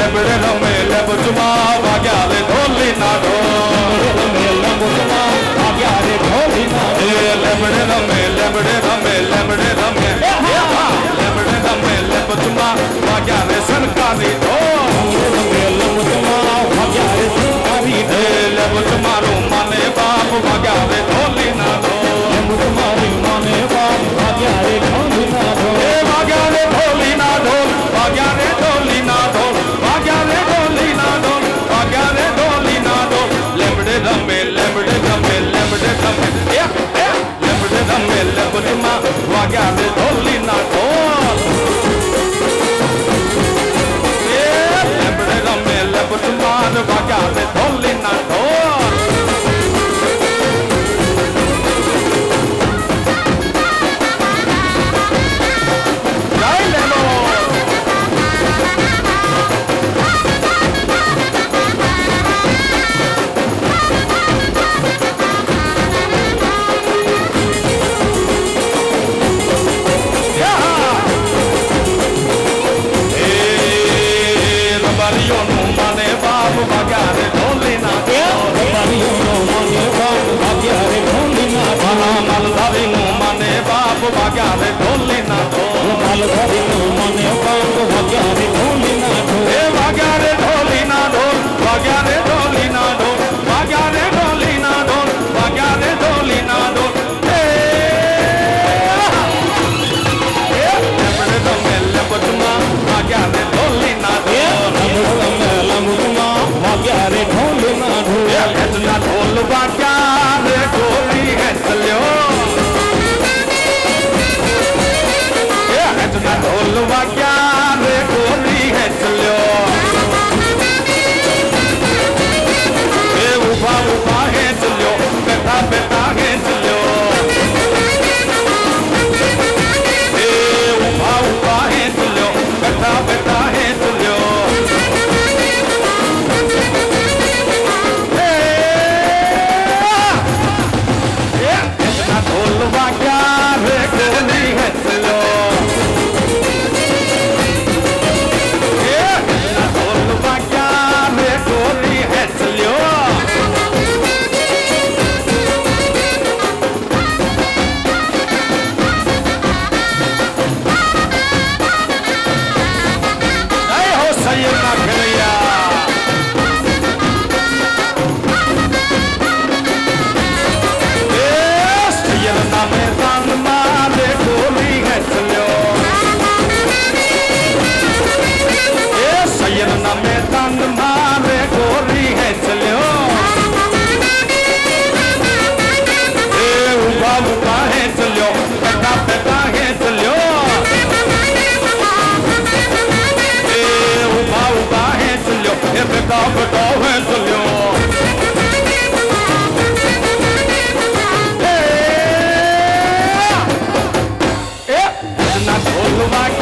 lebede rame lebutuma vagyale dholi na do rame lebutuma vagyale dholi na do lebede rame lebede rame lebede rame lebede rame lebutuma vagyale sarkari do rame lebutuma vagyale sarkari do lebutuma ro mane baap vagyale dholi na do lebutuma ro mane baap vagyale dholi na do vagyale dholi na do vagyale dholi na do vagyale dholi na do vagyale dholi na do lebede rame lebede rame lebede rame lebede rame lebutuma vagyale dholi na do lebede rame lebutuma vagyale dholi na do vagyare dholi na do mal dhari no mane baap vagyare dholi na do vagyare dholi na do vagyare dholi na do vagyare dholi na do vagyare dholi na do lebede rame lebutuma vagyare dholi na do lebede rame lebutuma vagyare dholi na do etna dhol vagyare dholi hai chalyo etna dhol vagyare dholi hai chalyo uba uba hai chalyo beta beta hai chalyo uba uba hai chalyo beta beta hai chalyo etna dhol vagyare dholi hai chalyo Oh my God.